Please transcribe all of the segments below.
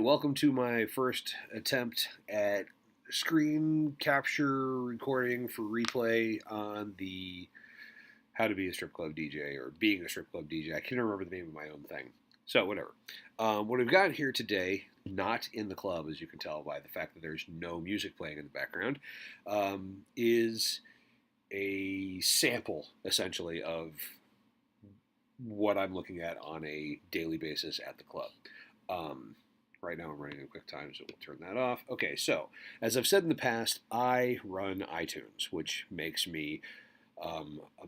welcome to my first attempt at screen capture recording for replay on the How to Be a Strip Club DJ or Being a Strip Club DJ. I can't remember the name of my own thing. So, whatever. What we've got here today, not in the club, as you can tell by the fact that there's no music playing in the background, is a sample, essentially, of what I'm looking at on a daily basis at the club. Right now I'm running a QuickTime, so we'll turn that off. Okay, so as I've said in the past, I run iTunes, which makes me a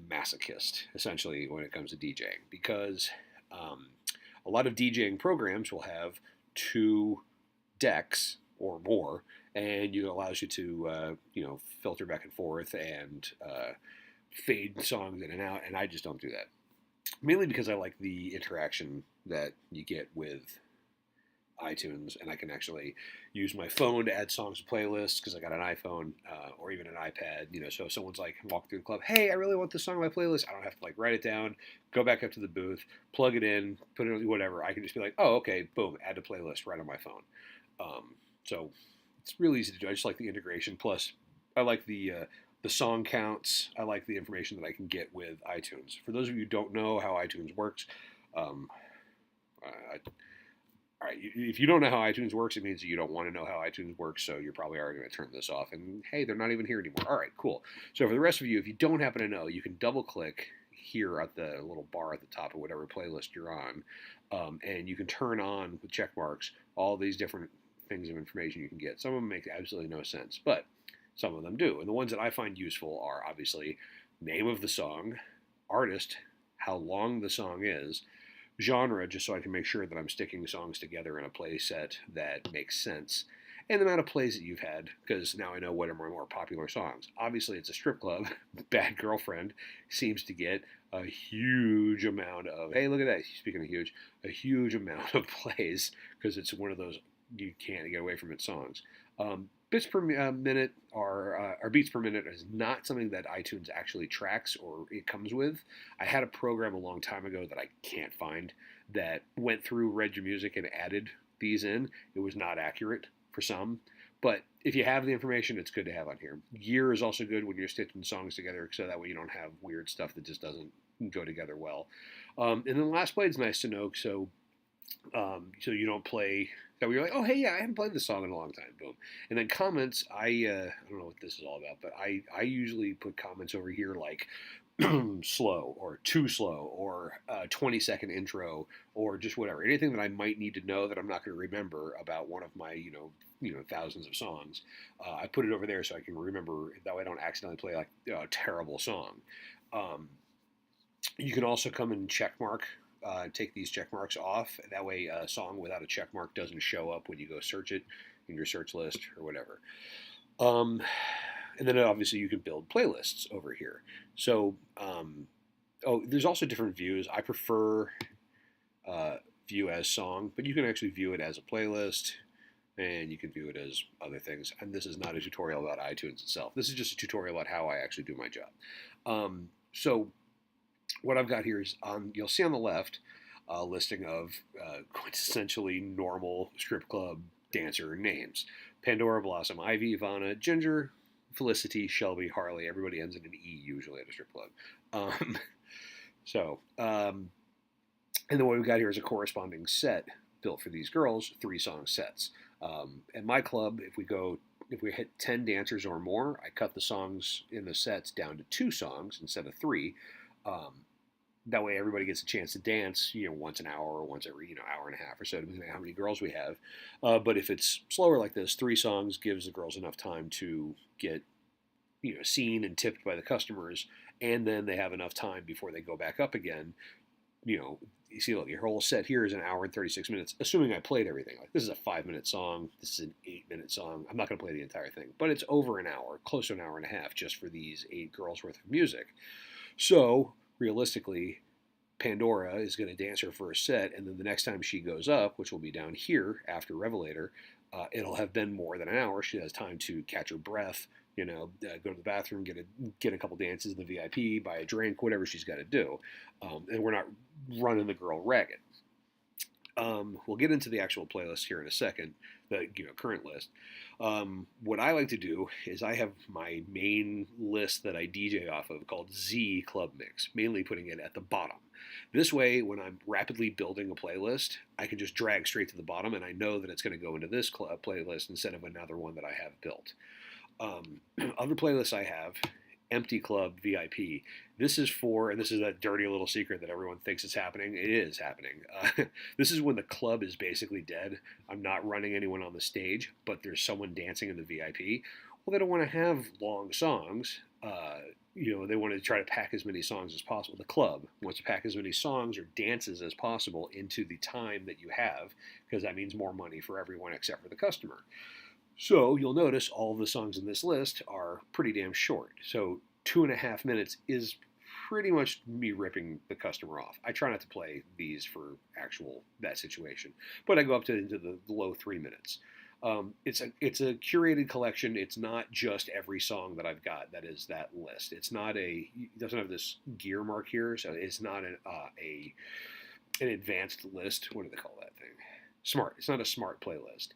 masochist, essentially, when it comes to DJing, because a lot of DJing programs will have two decks or more, and it allows you to, filter back and forth and fade songs in and out, and I just don't do that. Mainly because I like the interaction that you get with iTunes, and I can actually use my phone to add songs to playlists because I got an iPhone or even an iPad. So if someone's like walk through the club, hey, I really want this song on my playlist. I don't have to write it down, go back up to the booth, plug it in, put it on whatever. I can just be like, oh, okay, boom, add to playlist right on my phone. So it's really easy to do. I just like the integration. Plus, I like the song counts. I like the information that I can get with iTunes. For those of you who don't know how iTunes works, all right, if you don't know how iTunes works, it means that you don't want to know how iTunes works, so you're probably already going to turn this off. And hey, they're not even here anymore. All right, cool. So for the rest of you, if you don't happen to know, you can double-click here at the little bar at the top of whatever playlist you're on, and you can turn on with check marks all these different things of information you can get. Some of them make absolutely no sense, but some of them do. And the ones that I find useful are obviously name of the song, artist, how long the song is, genre, just so I can make sure that I'm sticking songs together in a play set that makes sense, and the amount of plays that you've had, because now I know what are my more popular songs. Obviously, it's a strip club. Bad Girlfriend seems to get a huge amount of, hey, look at that, speaking of huge, a huge amount of plays, because it's one of those you can't get away from it songs. Bits per minute or beats per minute is not something that iTunes actually tracks or it comes with. I had a program a long time ago that I can't find that went through, read your music, and added these in. It was not accurate for some, but if you have the information, it's good to have on here. Year is also good when you're stitching songs together, so that way you don't have weird stuff that just doesn't go together well. And then last play is nice to know, so you don't play that you're like, oh, hey, yeah, I haven't played this song in a long time. Boom. And then comments, I don't know what this is all about, but I usually put comments over here like slow or too slow or 20-second intro or just whatever. Anything that I might need to know that I'm not going to remember about one of my, thousands of songs. I put it over there so I can remember. That way I don't accidentally play like a terrible song. You can also come and check mark. Take these check marks off. That way a song without a check mark doesn't show up when you go search it in your search list or whatever. And then obviously you can build playlists over here. So, there's also different views. I prefer view as song, but you can actually view it as a playlist, and you can view it as other things. And this is not a tutorial about iTunes itself. This is just a tutorial about how I actually do my job. So what I've got here is you'll see on the left a listing of quintessentially normal strip club dancer names. Pandora, Blossom, Ivy, Ivana, Ginger, Felicity, Shelby, Harley. Everybody ends in an E usually at a strip club. And then what we've got here is a corresponding set built for these girls, 3-song sets. At my club, if we hit 10 dancers or more, I cut the songs in the sets down to 2 songs instead of 3. That way everybody gets a chance to dance, once an hour or once every, hour and a half or so, depending on how many girls we have. But if it's slower like this, 3 songs gives the girls enough time to get, seen and tipped by the customers, and then they have enough time before they go back up again. You see, look, your whole set here is an hour and 36 minutes, assuming I played everything. Like, this is a 5-minute song, this is an 8-minute song. I'm not going to play the entire thing, but it's over an hour, close to an hour and a half, just for these 8 girls worth of music. So realistically, Pandora is going to dance her first set, and then the next time she goes up, which will be down here after Revelator, it'll have been more than an hour. She has time to catch her breath, go to the bathroom, get a couple dances in the VIP, buy a drink, whatever she's got to do, and we're not running the girl ragged. We'll get into the actual playlist here in a second, the current list. What I like to do is I have my main list that I DJ off of called Z Club Mix, mainly putting it at the bottom. This way, when I'm rapidly building a playlist, I can just drag straight to the bottom, and I know that it's going to go into this playlist instead of another one that I have built. Other playlists I have, Empty Club VIP. This is for, and this is that dirty little secret that everyone thinks is happening. It is happening. This is when the club is basically dead. I'm not running anyone on the stage, but there's someone dancing in the VIP. Well, they don't want to have long songs. They want to try to pack as many songs as possible. The club wants to pack as many songs or dances as possible into the time that you have, because that means more money for everyone except for the customer. So you'll notice all of the songs in this list are pretty damn short. So 2.5 minutes is pretty much me ripping the customer off. I try not to play these for that situation, but I go up to into the low 3 minutes. It's a curated collection. It's not just every song that I've got that is that list. It doesn't have this gear mark here, so it's not an advanced list. What do they call that thing? Smart. It's not a smart playlist.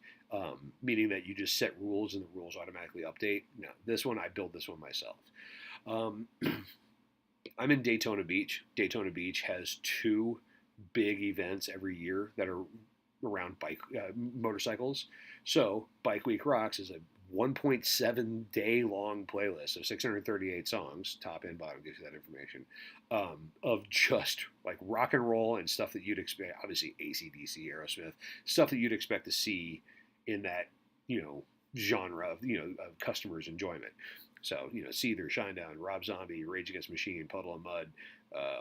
Meaning that you just set rules and the rules automatically update. No, this one, I build this one myself. I'm in Daytona Beach. Daytona Beach has 2 big events every year that are around motorcycles. So Bike Week Rocks is a 1.7 day long playlist of 638 songs, top and bottom gives you that information, of just like rock and roll and stuff that you'd expect, obviously AC/DC, Aerosmith, stuff that you'd expect to see in that, genre of, of customers' enjoyment. So, Seether, Shinedown, Rob Zombie, Rage Against the Machine, Puddle of Mud,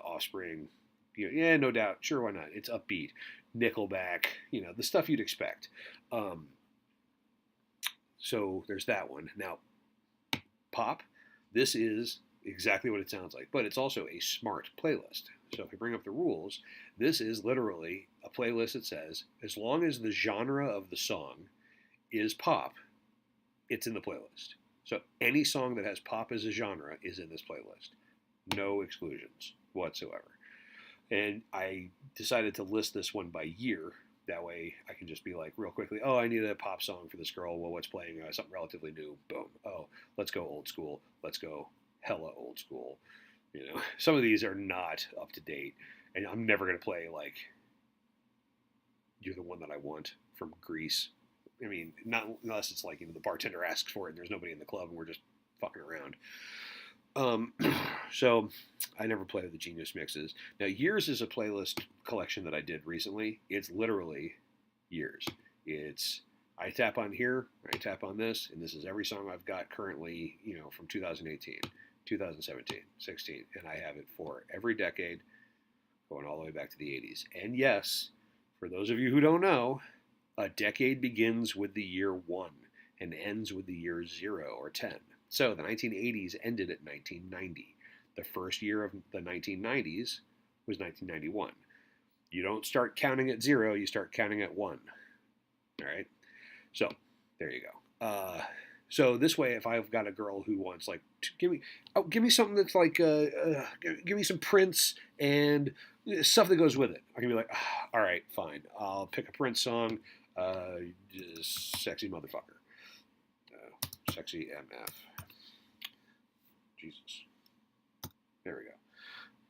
Offspring, yeah, no doubt, sure, why not? It's upbeat. Nickelback, the stuff you'd expect. So there's that one. Now, pop, this is exactly what it sounds like, but it's also a smart playlist. So if I bring up the rules, this is literally a playlist that says, as long as the genre of the song is pop, it's in the playlist. So any song that has pop as a genre is in this playlist. No exclusions whatsoever. And I decided to list this one by year. That way I can just be like real quickly, oh, I need a pop song for this girl. Well, what's playing? Something relatively new. Boom. Oh, let's go old school. Let's go hella old school. Some of these are not up to date. And I'm never going to play like You're the One That I Want from Grease. I mean, not unless it's like, the bartender asks for it and there's nobody in the club and we're just fucking around. So I never play the Genius Mixes. Now, Years is a playlist collection that I did recently. It's literally Years. I tap on here, I tap on this, and this is every song I've got currently, from 2018, 2017, 16, and I have it for every decade, going all the way back to the 80s. And yes, for those of you who don't know, a decade begins with the year 1 and ends with the year 0 or 10. So the 1980s ended at 1990. The first year of the 1990s was 1991. You don't start counting at 0, you start counting at 1. All right? So there you go. So this way, if I've got a girl who wants give me something that's like give me some Prince and stuff that goes with it, I can be like, all right, fine, I'll pick a Prince song, Sexy Motherfucker, Sexy MF. Jesus. There we go.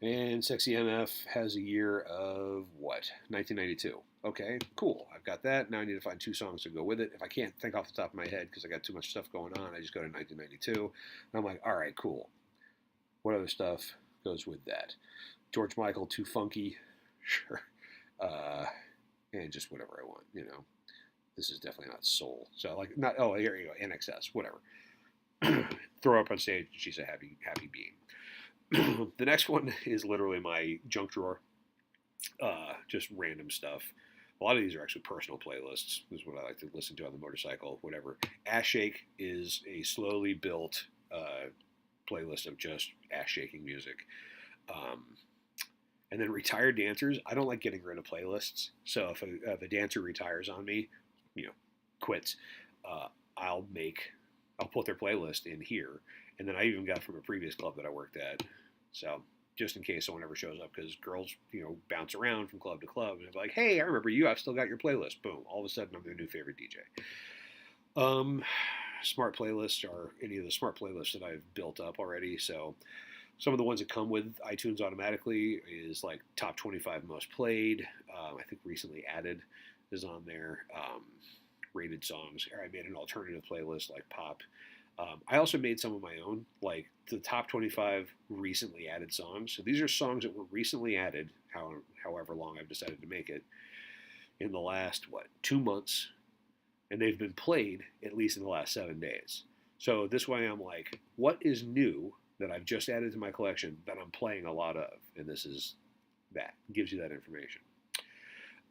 And Sexy MF has a year of what? 1992. Okay, cool. I've got that. Now I need to find 2 songs to go with it. If I can't think off the top of my head because I got too much stuff going on, I just go to 1992. And I'm like, all right, cool. What other stuff goes with that? George Michael, Too Funky. Sure. And just whatever I want, This is definitely not soul. So here you go, NXS, whatever. Throw her up on stage, she's a happy being. The next one is literally my junk drawer. Just random stuff. A lot of these are actually personal playlists. This is what I like to listen to on the motorcycle, whatever. Ass Shake is a slowly built playlist of just ass shaking music. And then retired dancers. I don't like getting rid of playlists. So if a dancer retires on me, quits, I'll put their playlist in here. And then I even got from a previous club that I worked at. So just in case someone ever shows up, because girls, bounce around from club to club and they're like, hey, I remember you. I've still got your playlist. Boom. All of a sudden, I'm their new favorite DJ. Um, Smart playlists are any of the smart playlists that I've built up already. So some of the ones that come with iTunes automatically is like top 25 most played. I think recently added is on there. Rated songs. I made an alternative playlist like pop. I also made some of my own, like the top 25 recently added songs. So these are songs that were recently added, however long I've decided to make it, in the last, 2 months. And they've been played at least in the last 7 days. So this way I'm like, what is new that I've just added to my collection that I'm playing a lot of? And this is that. It gives you that information.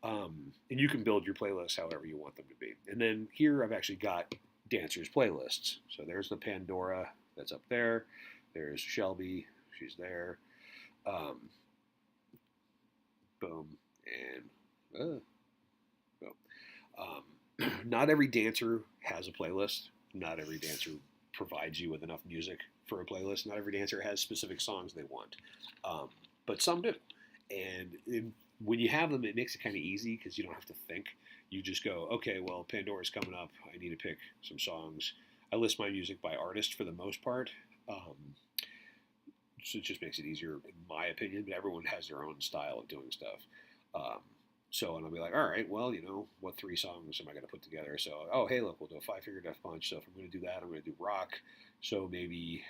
And you can build your playlists however you want them to be. And then here I've actually got dancers playlists. So there's the Pandora that's up there. There's Shelby. She's there. Boom. And not every dancer has a playlist. Not every dancer provides you with enough music for a playlist. Not every dancer has specific songs they want. But some do. And when you have them, it makes it kind of easy because you don't have to think. You just go, okay, well, Pandora's coming up. I need to pick some songs. I list my music by artist for the most part. So it just makes it easier, in my opinion. But everyone has their own style of doing stuff. And I'll be like, all right, well, what 3 songs am I going to put together? So, oh, hey, look, we'll do a 5-Finger Death Punch. So if I'm going to do that, I'm going to do rock. So maybe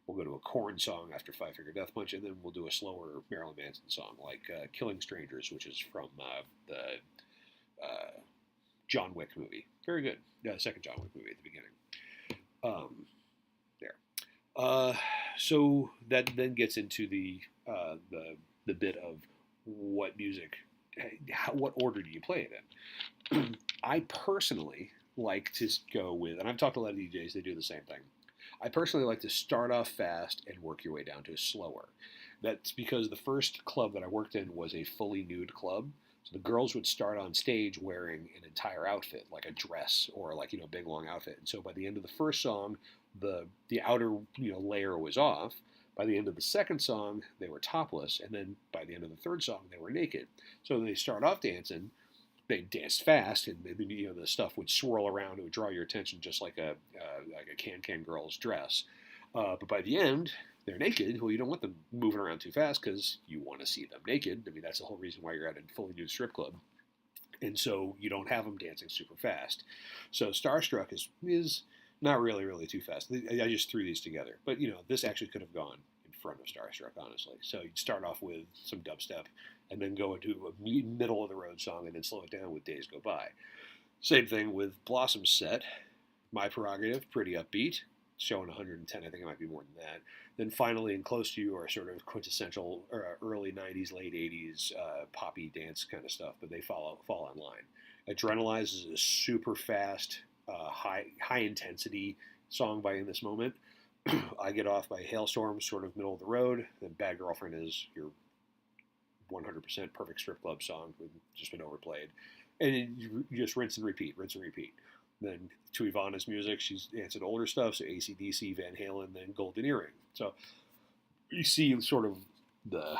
we'll go to a Korn song after 5-Finger Death Punch, and then we'll do a slower Marilyn Manson song, like Killing Strangers, which is from the John Wick movie. Very good. Yeah, the second John Wick movie at the beginning. So that then gets into the bit of what music, what order do you play it in? I personally like to go with, and I've talked to a lot of DJs, they do the same thing. I personally like to start off fast and work your way down to slower. That's because the first club that I worked in was a fully nude club. So the girls would start on stage wearing an entire outfit, like a dress or like, a big long outfit. And so by the end of the first song, the outer, layer was off. By the end of the second song, they were topless. And then by the end of the third song, they were naked. So they start off dancing. They danced fast, and the stuff would swirl around. It would draw your attention, just like a can girl's dress. But by the end, they're naked. Well, you don't want them moving around too fast because you want to see them naked. I mean, that's the whole reason why you're at a fully nude strip club. And so you don't have them dancing super fast. So Starstruck is not really too fast. I just threw these together. But, this actually could have gone in front of Starstruck, honestly. So you'd start off with some dubstep and then go into a middle of the road song and then slow it down with Days Go By. Same thing with Blossom's set. My Prerogative, pretty upbeat, showing 110. I think it might be more than that. Then finally, and Close to You are sort of quintessential early 90s, late 80s poppy dance kind of stuff, but they fall in line. Adrenalize is a super fast, high intensity song by In This Moment. I Get Off by Hailstorm, sort of middle of the road. Then Bad Girlfriend is your 100% perfect strip club song, just been overplayed. And you just rinse and repeat. Then to Ivana's music, she's dancing older stuff, so AC/DC, Van Halen, then Golden Earring. So you see sort of the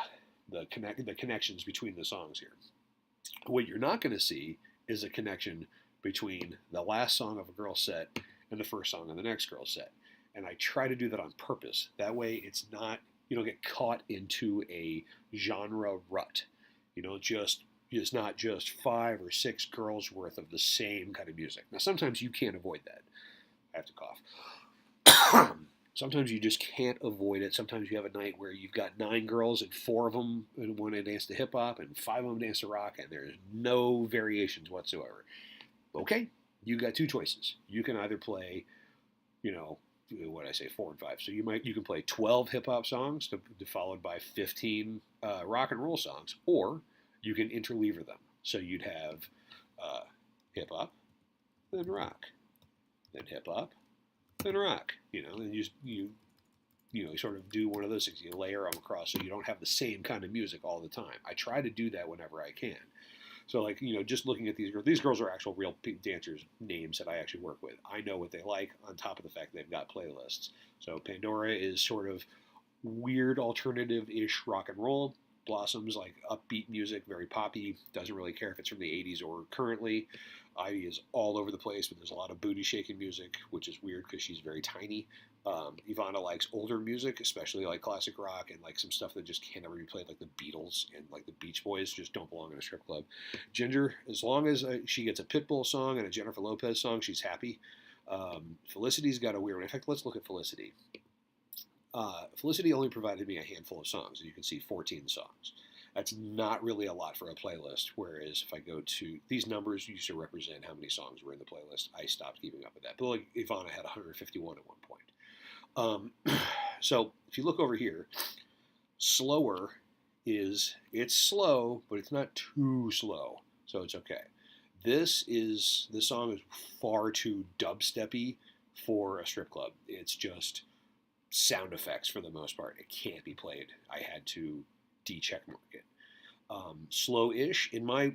connections between the songs here. What you're not going to see is a connection between the last song of a girl's set and the first song of the next girl's set. And I try to do that on purpose. That way it's not, you don't get caught into a genre rut. It's not just 5 or 6 girls worth of the same kind of music. Now, sometimes you can't avoid that. I have to cough. Sometimes you just can't avoid it. Sometimes you have a night where you've got 9 girls and 4 of them want to dance to hip hop and 5 of them dance to rock, and there's no variations whatsoever. Okay, you got 2 choices. You can either play, 4 and 5. So you can play 12 hip hop songs followed by 15 rock and roll songs, or you can interleaver them. So you'd have hip hop, then rock, then hip hop, then rock. And you sort of do one of those things. You layer them across so you don't have the same kind of music all the time. I try to do that whenever I can. So just looking at these girls are actual real dancers' names that I actually work with. I know what they like on top of the fact they've got playlists. So Pandora is sort of weird alternative-ish rock and roll. Blossoms like upbeat music, very poppy. Doesn't really care if it's from the '80s or currently. Ivy is all over the place, but there's a lot of booty shaking music, which is weird because she's very tiny. Ivana likes older music, especially like classic rock and like some stuff that just can't ever be played, like the Beatles and like the Beach Boys, just don't belong in a strip club. Ginger, as long as she gets a Pitbull song and a Jennifer Lopez song, she's happy. Felicity's got a weird one. In fact, let's look at Felicity. Felicity only provided me a handful of songs, and you can see 14 songs. That's not really a lot for a playlist. Whereas if I go to these numbers, used to represent how many songs were in the playlist. I stopped keeping up with that. But like Ivana had 151 at one point. So if you look over here, slower it's slow, but it's not too slow, so it's okay. This song is far too dubsteppy for a strip club. It's just sound effects for the most part. It can't be played. I had to de-check mark it. Slow-ish in my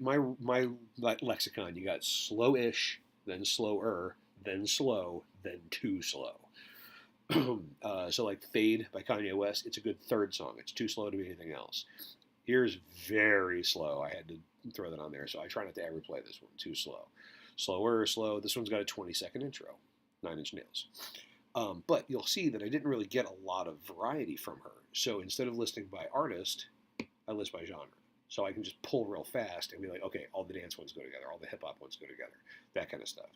lexicon. You got slow-ish, then slower, then slow, then too slow. So like Fade by Kanye West, it's a good third song. It's too slow to be anything else. Here's very slow. I had to throw that on there, so I try not to ever play this one. Too slow. Slower or slow. This one's got a 20-second intro. 9 Inch Nails. But you'll see that I didn't really get a lot of variety from her. So instead of listing by artist, I list by genre. So I can just pull real fast and be like, okay, all the dance ones go together, all the hip hop ones go together, that kind of stuff.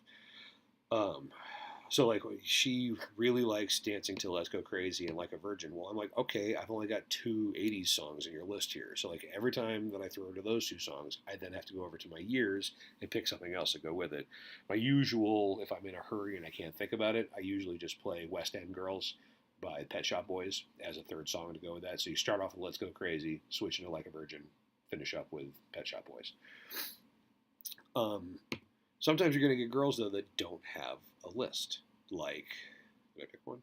So like she really likes Dancing Till Let's Go Crazy and Like a Virgin. Well, I'm like, okay, I've only got 2 '80s songs in your list here. So like every time that I throw to those 2 songs, I then have to go over to my years and pick something else to go with it. My usual, if I'm in a hurry and I can't think about it, I usually just play West End Girls by Pet Shop Boys as a third song to go with that. So you start off with Let's Go Crazy, switch into Like a Virgin, finish up with Pet Shop Boys. Sometimes you're going to get girls, though, that don't have a list. Like, did I pick one?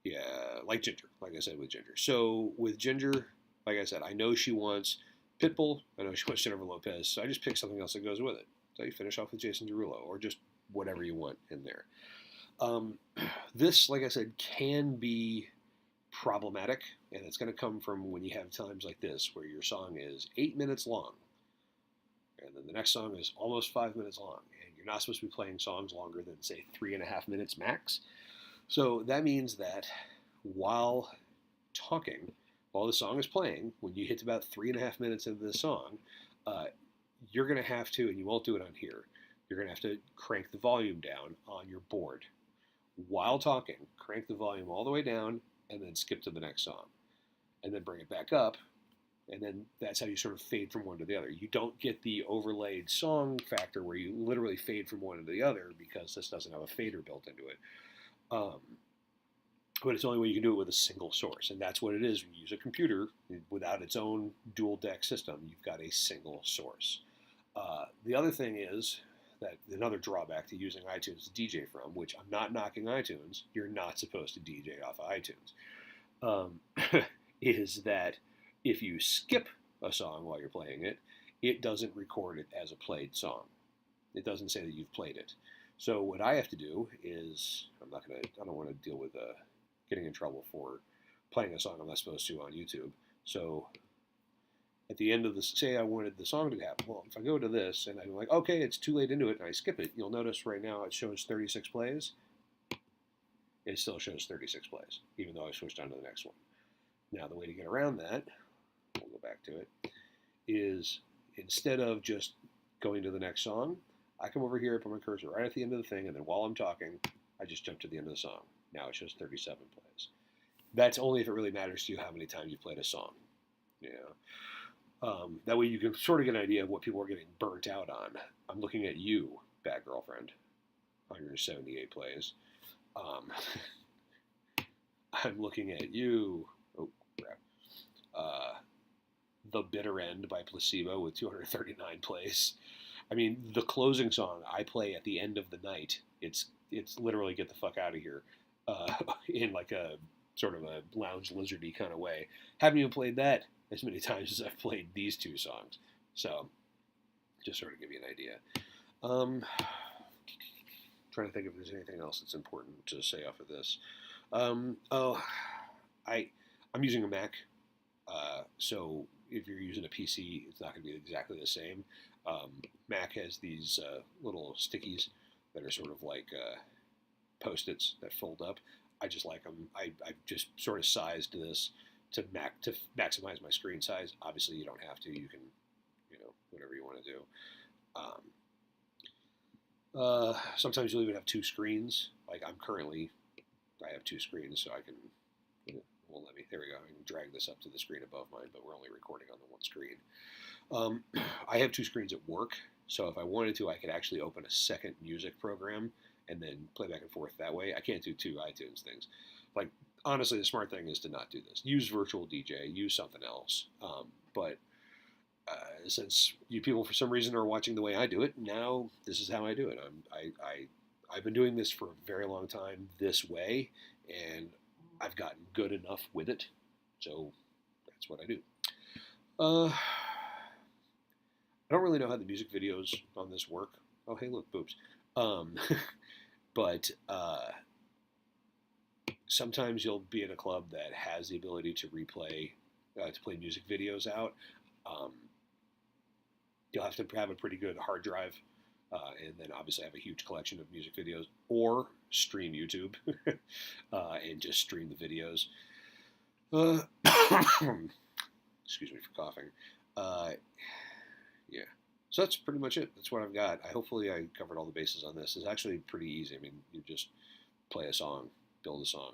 Yeah, like Ginger, like I said with Ginger. So with Ginger, like I said, I know she wants Pitbull. I know she wants Jennifer Lopez. So I just pick something else that goes with it. So you finish off with Jason Derulo or just whatever you want in there. This, like I said, can be problematic, and it's going to come from when you have times like this where your song is 8 minutes long, and then the next song is almost 5 minutes long, and you're not supposed to be playing songs longer than, say, 3.5 minutes max. So that means that while talking, while the song is playing, when you hit about 3.5 minutes into the song, you're going to have to, and you won't do it on here, you're going to have to crank the volume down on your board. While talking, crank the volume all the way down, and then skip to the next song. And then bring it back up, and then that's how you sort of fade from one to the other. You don't get the overlaid song factor where you literally fade from one to the other because this doesn't have a fader built into it. But it's the only way you can do it with a single source, and that's what it is when you use a computer without its own dual deck system. You've got a single source. The other thing is that another drawback to using iTunes to DJ from, which I'm not knocking iTunes, you're not supposed to DJ off of iTunes, is that if you skip a song while you're playing it, it doesn't record it as a played song. It doesn't say that you've played it. So what I have to do is, I don't want to deal with getting in trouble for playing a song I'm not supposed to on YouTube. So at the end of the, say I wanted the song to happen, well, if I go to this and I'm like, okay, it's too late into it, and I skip it, you'll notice right now it shows 36 plays. It still shows 36 plays, even though I switched on to the next one. Now, the way to get around that, we'll go back to it, is instead of just going to the next song, I come over here, put my cursor right at the end of the thing, and then while I'm talking, I just jump to the end of the song. Now it shows 37 plays. That's only if it really matters to you how many times you played a song. Yeah. That way you can sort of get an idea of what people are getting burnt out on. I'm looking at you, Bad Girlfriend, on your 78 plays. I'm looking at you, oh crap, The Bitter End by Placebo with 239 plays. I mean, the closing song I play at the end of the night, it's literally Get the Fuck Out of Here, in like a sort of a lounge lizardy kind of way. Haven't even played that as many times as I've played these 2 songs. So, just sort of give you an idea. Trying to think if there's anything else that's important to say off of this. I'm using a Mac, so if you're using a PC, it's not going to be exactly the same. Mac has these little stickies that are sort of like post-its that fold up. I just like them. I've just sort of sized this to maximize my screen size. Obviously, you don't have to. You can, whatever you want to do. Sometimes you'll even have two screens. Like I have two screens, so I can. Well, there we go. I can drag this up to the screen above mine, but we're only recording on the one screen. I have two screens at work, so if I wanted to, I could actually open a second music program and then play back and forth that way. I can't do two iTunes things. Like, honestly, the smart thing is to not do this. Use Virtual DJ, use something else. But since you people, for some reason, are watching the way I do it, now this is how I do it. I've been doing this for a very long time this way, and I've gotten good enough with it, so that's what I do. I don't really know how the music videos on this work. Oh, hey, look, boobs. But sometimes you'll be in a club that has the ability to play music videos out. You'll have to have a pretty good hard drive, and then obviously have a huge collection of music videos, or stream YouTube and just stream the videos. Excuse me for coughing. Yeah. So that's pretty much it. That's what I've got. Hopefully I covered all the bases on this. It's actually pretty easy. I mean, you just play a song, build a song.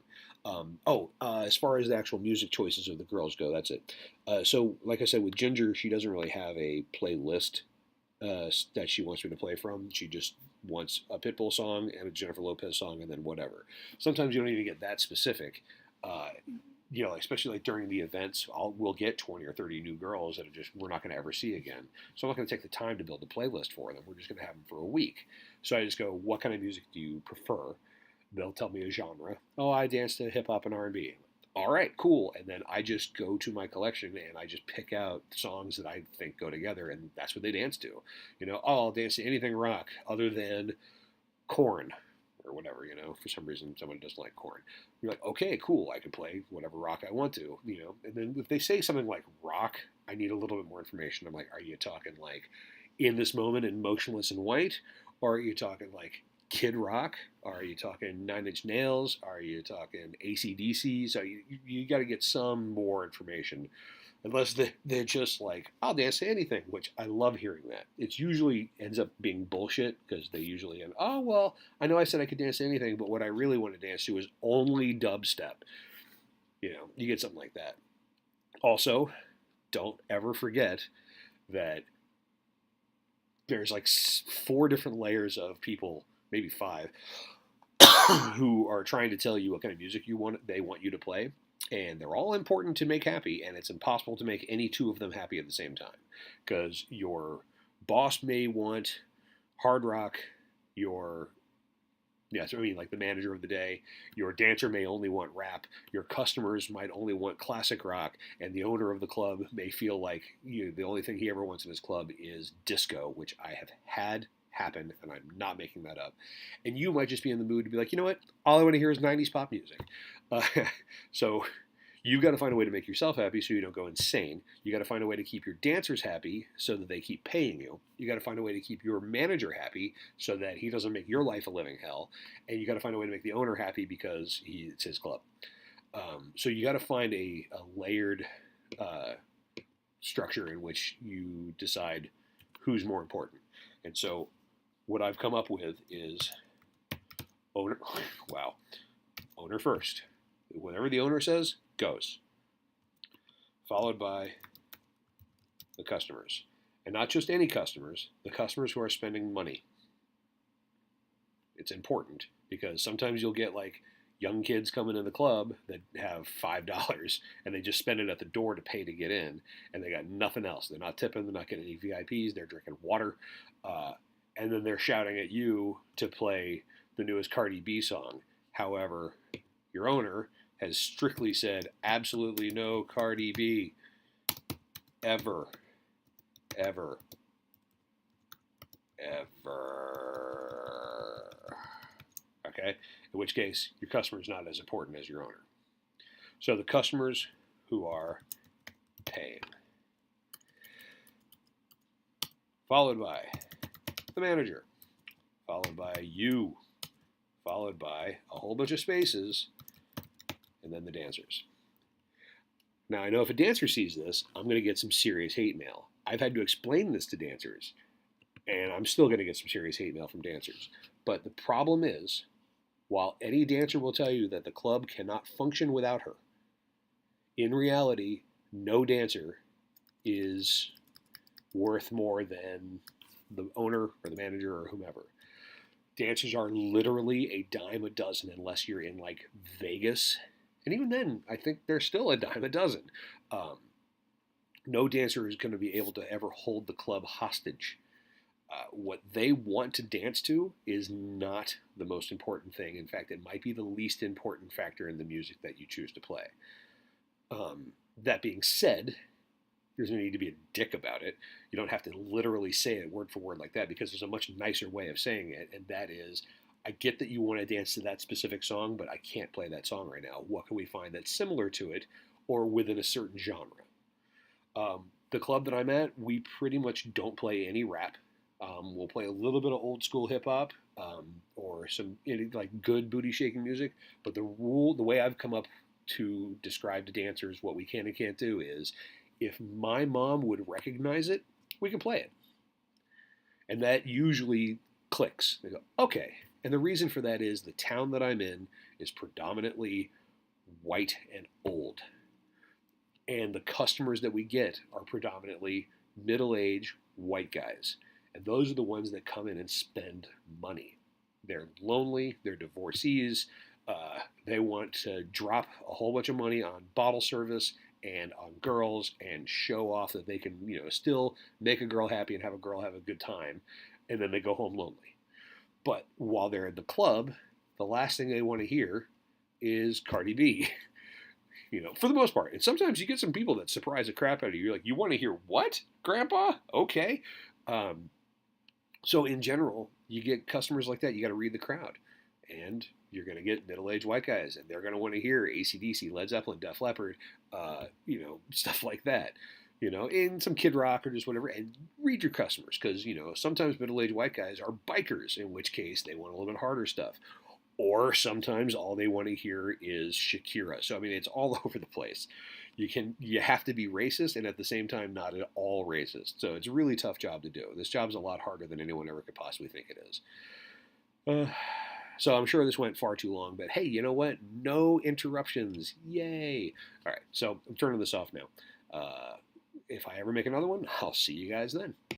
As far as the actual music choices of the girls go, that's it. So, like I said, with Ginger, she doesn't really have a playlist that she wants me to play from. She just wants a Pitbull song and a Jennifer Lopez song, and then whatever. Sometimes you don't even get that specific. Especially like during the events, we'll get 20 or 30 new girls that we're not going to ever see again. So I'm not going to take the time to build a playlist for them. We're just going to have them for a week. So I just go, what kind of music do you prefer? They'll tell me a genre. Oh, I dance to hip hop and R&B. All right, cool. And then I just go to my collection and I just pick out songs that I think go together, and that's what they dance to. I'll dance to anything rock other than Korn or whatever. For some reason someone doesn't like Korn. You're like, okay, cool. I can play whatever rock I want to. And then if they say something like rock, I need a little bit more information. I'm like, are you talking like In This Moment and Motionless in White, or are you talking like Kid Rock? Are you talking Nine Inch Nails? Are you talking AC/DC? So you got to get some more information. Unless they're just like, I'll dance to anything, which I love hearing that. It usually ends up being bullshit because they usually end, oh, well, I know I said I could dance to anything, but what I really want to dance to is only dubstep. You get something like that. Also, don't ever forget that there's like 4 different layers of people, maybe 5, who are trying to tell you what kind of music they want you to play. And they're all important to make happy, and it's impossible to make any 2 of them happy at the same time. Because your boss may want hard rock, like the manager of the day, your dancer may only want rap, your customers might only want classic rock, and the owner of the club may feel like the only thing he ever wants in his club is disco, which I have had happen, and I'm not making that up. And you might just be in the mood to be like, you know what? All I want to hear is 90s pop music. So you've got to find a way to make yourself happy so you don't go insane. You got to find a way to keep your dancers happy so that they keep paying you. You got to find a way to keep your manager happy so that he doesn't make your life a living hell. And you got to find a way to make the owner happy because it's his club. So you got to find a layered structure in which you decide who's more important. And so what I've come up with is owner first. Whatever the owner says, goes. Followed by the customers. And not just any customers, the customers who are spending money. It's important because sometimes you'll get like young kids coming in the club that have $5 and they just spend it at the door to pay to get in, and they got nothing else. They're not tipping, they're not getting any VIPs, they're drinking water, and then they're shouting at you to play the newest Cardi B song. However, your owner has strictly said absolutely no Cardi B ever. Okay? In which case, your customer is not as important as your owner. So the customers who are paying. Followed by the manager, followed by you, followed by a whole bunch of spaces, and then the dancers. Now, I know if a dancer sees this, I'm going to get some serious hate mail. I've had to explain this to dancers, and I'm still going to get some serious hate mail from dancers. But the problem is, while any dancer will tell you that the club cannot function without her, in reality, no dancer is worth more than the owner or the manager or whomever. Dancers are literally a dime a dozen unless you're in like Vegas. And even then, I think they're still a dime a dozen. No dancer is going to be able to ever hold the club hostage. What they want to dance to is not the most important thing. In fact, it might be the least important factor in the music that you choose to play. That being said, there's no need to be a dick about it. You don't have to literally say it word for word like that, because there's a much nicer way of saying it, and that is, I get that you want to dance to that specific song, but I can't play that song right now. What can we find that's similar to it or within a certain genre? The club that I'm at, we pretty much don't play any rap. We'll play a little bit of old school hip hop or some like good booty shaking music, but the way I've come up to describe to dancers what we can and can't do is, if my mom would recognize it, we can play it. And that usually clicks. They go, okay. And the reason for that is the town that I'm in is predominantly white and old. And the customers that we get are predominantly middle-aged white guys. And those are the ones that come in and spend money. They're lonely, they're divorcees, they want to drop a whole bunch of money on bottle service and on girls and show off that they can, still make a girl happy and have a girl have a good time, and then they go home lonely. But while they're at the club, the last thing they want to hear is Cardi B, for the most part. And sometimes you get some people that surprise the crap out of you. You're like, you want to hear what, Grandpa? Okay. So in general, you get customers like that. You got to read the crowd. And you're going to get middle-aged white guys, and they're going to want to hear AC/DC, Led Zeppelin, Def Leppard, stuff like that, and some Kid Rock or just whatever. And read your customers, because, sometimes middle-aged white guys are bikers, in which case they want a little bit harder stuff. Or sometimes all they want to hear is Shakira. So, I mean, it's all over the place. You have to be racist and at the same time not at all racist. So it's a really tough job to do. This job's a lot harder than anyone ever could possibly think it is. So I'm sure this went far too long, but hey, you know what? No interruptions. Yay. All right, so I'm turning this off now. If I ever make another one, I'll see you guys then.